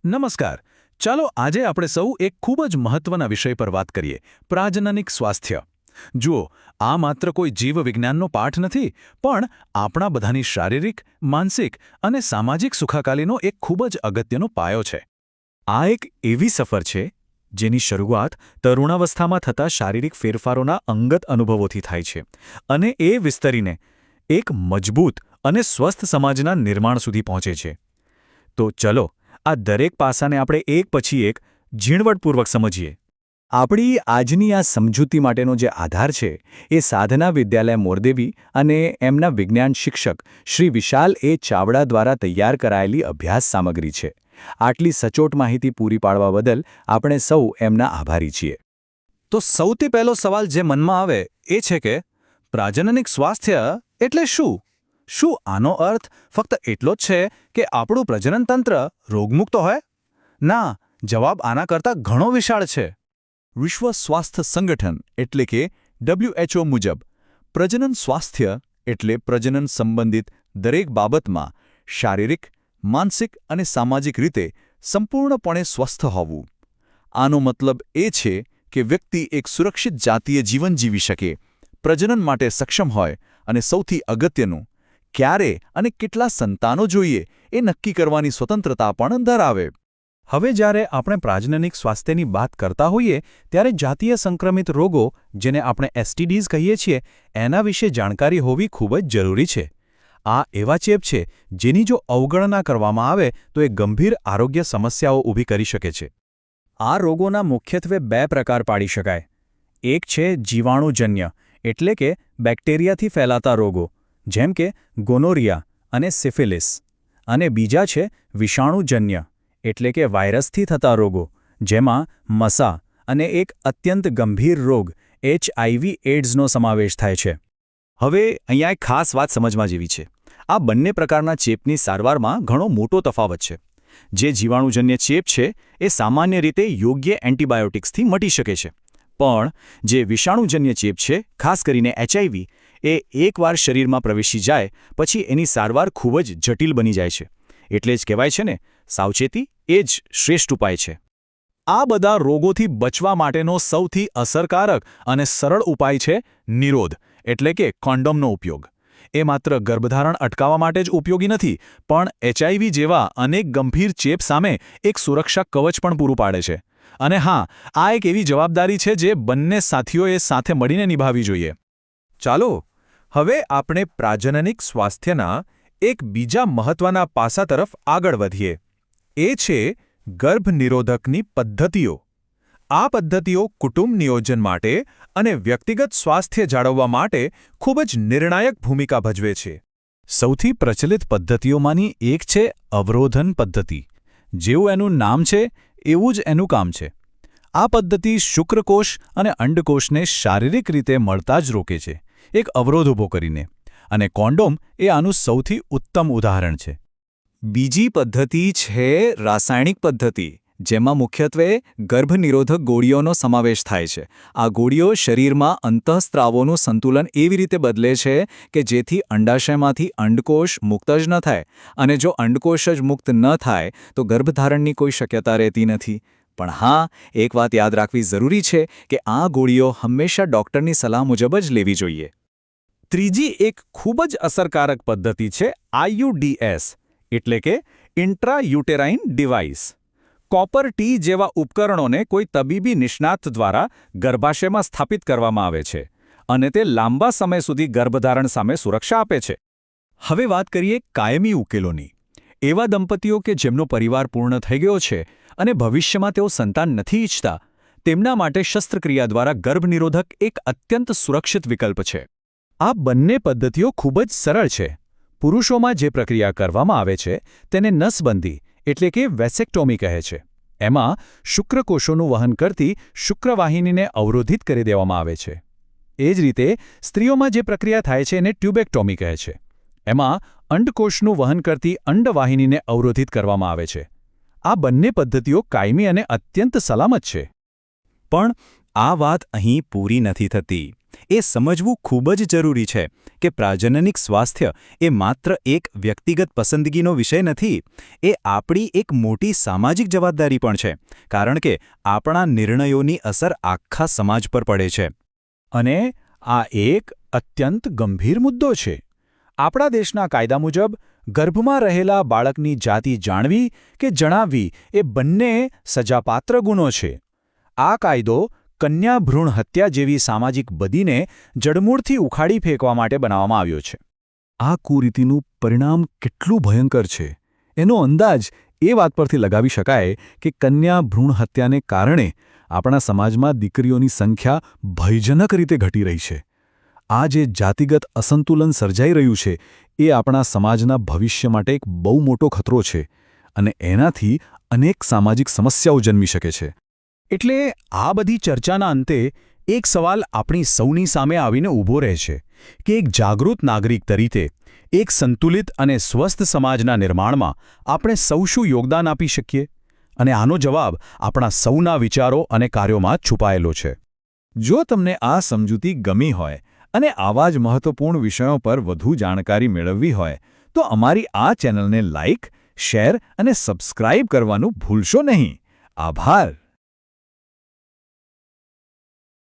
નમસ્કાર. ચાલો આજે આપણે સૌ એક ખૂબ જ મહત્વના વિષય પર વાત કરીએ, પ્રાજનનિક સ્વાસ્થ્ય. જુઓ, આ માત્ર કોઈ જીવવિજ્ઞાનનો પાઠ નથી, પણ આપણા બધાની શારીરિક, માનસિક અને સામાજિક સુખાકાલીનો એક ખૂબ જ અગત્યનો પાયો છે. આ એક એવી સફર છે જેની શરૂઆત તરુણાવસ્થામાં થતા શારીરિક ફેરફારોના અંગત અનુભવોથી થાય છે અને એ વિસ્તરીને એક મજબૂત અને સ્વસ્થ સમાજના નિર્માણ સુધી પહોંચે છે. તો ચલો આ દરેક પાસાને આપણે એક પછી એક ઝીણવટપૂર્વક સમજીએ. આપણી આજની આ સમજૂતી માટેનો જે આધાર છે એ સાધના વિદ્યાલય મોરદેવી અને એમના વિજ્ઞાન શિક્ષક શ્રી વિશાલ એ ચાવડા દ્વારા તૈયાર કરાયેલી અભ્યાસ સામગ્રી છે. આટલી સચોટ માહિતી પૂરી પાડવા બદલ આપણે સૌ એમના આભારી છીએ. તો સૌથી પહેલો સવાલ જે મનમાં આવે એ છે કે પ્રાજનનિક સ્વાસ્થ્ય એટલે શું? શું આનો અર્થ ફક્ત એટલો જ છે કે આપણું પ્રજનનતંત્ર રોગમુક્ત હોય? ના, જવાબ આના કરતાં ઘણો વિશાળ છે. વિશ્વ સ્વાસ્થ્ય સંગઠન એટલે કે WHO મુજબ પ્રજનન સ્વાસ્થ્ય એટલે પ્રજનન સંબંધિત દરેક બાબતમાં શારીરિક, માનસિક અને સામાજિક રીતે સંપૂર્ણપણે સ્વસ્થ હોવું. આનો મતલબ એ છે કે વ્યક્તિ એક સુરક્ષિત જાતીય જીવન જીવી શકે, પ્રજનન માટે સક્ષમ હોય અને સૌથી અગત્યનું, ક્યારે અને કેટલા સંતાનો જોઈએ એ નક્કી કરવાની સ્વતંત્રતા પણ ધરાવે. હવે જ્યારે આપણે પ્રાજનનિક સ્વાસ્થ્યની વાત કરતા હોઈએ ત્યારે જાતીય સંક્રમિત રોગો, જેને આપણે STDs કહીએ છીએ, એના વિશે જાણકારી હોવી ખૂબ જ જરૂરી છે. આ એવા ચેપ છે જેની જો અવગણના કરવામાં આવે તો એ ગંભીર આરોગ્ય સમસ્યાઓ ઊભી કરી શકે છે. આ રોગોના મુખ્યત્વે બે પ્રકાર પાડી શકાય. એક છે જીવાણુજન્ય એટલે કે બેક્ટેરિયાથી ફેલાતા રોગો, જેમ કે ગોનોરિયા અને સિફિલિસ, અને બીજા છે વિષાણુજન્ય એટલે કે વાયરસથી થતા રોગો, જેમાં મસા અને એક અત્યંત ગંભીર રોગ HIV/AIDS નો સમાવેશ થાય છે. હવે અહીંયા એક ખાસ વાત સમજવા જેવી છે. આ બંને પ્રકારના ચેપની સારવારમાં ઘણો મોટો તફાવત છે. જે જીવાણુજન્ય ચેપ છે એ સામાન્ય રીતે યોગ્ય એન્ટીબાયોટિક્સથી મટી શકે છે, પણ જે વિષાણુજન્ય ચેપ છે, ખાસ કરીને HIV, એ એકવાર શરીરમાં પ્રવેશી જાય પછી એની સારવાર ખૂબ જ જટિલ બની જાય છે. એટલે જ કહેવાય છે ને, સાવચેતી એ જ શ્રેષ્ઠ ઉપાય છે. આ બધા રોગોથી બચવા માટેનો સૌથી અસરકારક અને સરળ ઉપાય છે નિરોધ, એટલે કે કોન્ડોમનો ઉપયોગ. એ માત્ર ગર્ભધારણ અટકાવવા માટે જ ઉપયોગી નથી, પણ HIV જેવા અનેક ગંભીર ચેપ સામે એક સુરક્ષા કવચ પણ પૂરું પાડે છે. અને હા, આ એક એવી જવાબદારી છે જે બંને સાથીઓએ સાથે મળીને નિભાવવી જોઈએ. ચાલો હવે આપણે પ્રાજનનિક સ્વાસ્થ્યના એક બીજા મહત્વના પાસા તરફ આગળ વધીએ. એ છે ગર્ભનિરોધકની પદ્ધતિઓ. આ પદ્ધતિઓ કુટુંબ નિયોજન માટે અને વ્યક્તિગત સ્વાસ્થ્ય જાળવવા માટે ખૂબ જ નિર્ણાયક ભૂમિકા ભજવે છે. સૌથી પ્રચલિત પદ્ધતિઓમાંની એક છે અવરોધન પદ્ધતિ. જેવું એનું નામ છે એવું જ એનું કામ છે. આ પદ્ધતિ શુક્રકોષ અને અંડકોષને શારીરિક રીતે મળતા જ રોકે છે, એક અવરોધ ઊભો કરીને, અને કોન્ડોમ એ આનું સૌથી ઉત્તમ ઉદાહરણ છે. બીજી પદ્ધતિ છે રાસાયણિક પદ્ધતિ, જેમાં મુખ્યત્વે ગર્ભનિરોધક ગોળીઓનો સમાવેશ થાય છે. આ ગોળીઓ શરીરમાં અંતઃસ્ત્રાવોનું સંતુલન એવી રીતે બદલે છે કે જેથી અંડાશયમાંથી અંડકોષ મુક્ત જ ન થાય, અને જો અંડકોષ જ મુક્ત ન થાય તો ગર્ભધારણની કોઈ શક્યતા રહેતી નથી. પણ હા, એક વાત યાદ રાખવી જરૂરી છે કે આ ગોળીઓ હંમેશા ડૉક્ટરની સલાહ મુજબ જ લેવી જોઈએ. ત્રીજી એક ખૂબ જ અસરકારક પદ્ધતિ છે IUDs, એટલે કે ઇન્ટ્રાયુટેરાઇન ડિવાઇસ. કોપર-T જેવા ઉપકરણોને કોઈ તબીબી નિષ્ણાત દ્વારા ગર્ભાશયમાં સ્થાપિત કરવામાં આવે છે, અને તે લાંબા સમય સુધી ગર્ભધારણ સામે સુરક્ષા આપે છે. હવે વાત કરીએ કાયમી ઉકેલોની. એવા દંપતીઓ કે જેમનો પરિવાર પૂર્ણ થઈ ગયો છે અને ભવિષ્યમાં તેઓ સંતાન નથી ઈચ્છતા, તેમના માટે શસ્ત્રક્રિયા દ્વારા ગર્ભનિરોધક એક અત્યંત સુરક્ષિત વિકલ્પ છે. આ બંને પદ્ધતિઓ ખૂબ જ સરળ છે. પુરુષોમાં જે પ્રક્રિયા કરવામાં આવે છે તેને નસબંધી એટલે કે વેસેક્ટોમી કહે છે. એમાં શુક્રકોષોનું વહન કરતી શુક્રવાહિનીને અવરોધિત કરી દેવામાં આવે છે. એ જ રીતે સ્ત્રીઓમાં જે પ્રક્રિયા થાય છે એને ટ્યુબેક્ટોમી કહે છે. એમાં અંડકોષનું વહન કરતી અંડવાહિનીને અવરોધિત કરવામાં આવે છે. આ બંને પદ્ધતિઓ કાયમી અને અત્યંત સલામત છે. પણ આ વાત અહીં પૂરી નથી થતી. એ સમજવું ખૂબ જ જરૂરી છે કે પ્રજનનિક સ્વાસ્થ્ય એ માત્ર એક વ્યક્તિગત પસંદગીનો વિષય નથી, એ આપણી એક મોટી સામાજિક જવાબદારી પણ છે, કારણ કે આપણા નિર્ણયોની અસર આખા સમાજ પર પડે છે. અને આ એક અત્યંત ગંભીર મુદ્દો છે. આપણા દેશના કાયદા મુજબ ગર્ભમાં રહેલા બાળકની જાતિ જાણવી કે જણાવવી એ બંને સજાપાત્ર ગુનો છે. આ કાયદો કન્યા ભ્રૂણ હત્યા જેવી સામાજિક બદીને જડમૂળથી ઉખાડી ફેંકવા માટે બનાવવામાં આવ્યો છે. આ કુરીતિનું પરિણામ કેટલું ભયંકર છે એનો અંદાજ એ વાત પરથી લગાવી શકાય કે કન્યા ભ્રૂણ હત્યાને કારણે આપણા સમાજમાં દીકરીઓની સંખ્યા ભયજનક રીતે ઘટી રહી છે. આ જે જાતિગત અસંતુલન સર્જાઈ રહ્યું છે એ આપણા સમાજના ભવિષ્ય માટે એક બહુ મોટો ખતરો છે અને એનાથી અનેક સામાજિક સમસ્યાઓ જન્મી શકે છે. એટલે આ બધી ચર્ચાના અંતે એક સવાલ આપણી સૌની સામે આવીને ઊભો રહે છે કે એક જાગૃત નાગરિક તરીકે એક સંતુલિત અને સ્વસ્થ સમાજના નિર્માણમાં આપણે સૌ શું યોગદાન આપી શકીએ? અને આનો જવાબ આપણા સૌના વિચારો અને કાર્યોમાં જ છુપાયેલો છે. જો તમને આ સમજૂતી ગમી હોય અને આવા જ મહત્વપૂર્ણ વિષયો પર વધુ જાણકારી મેળવવી હોય તો અમારી આ ચેનલને લાઇક, શેર અને સબસ્ક્રાઇબ કરવાનું ભૂલશો નહીં. આભાર.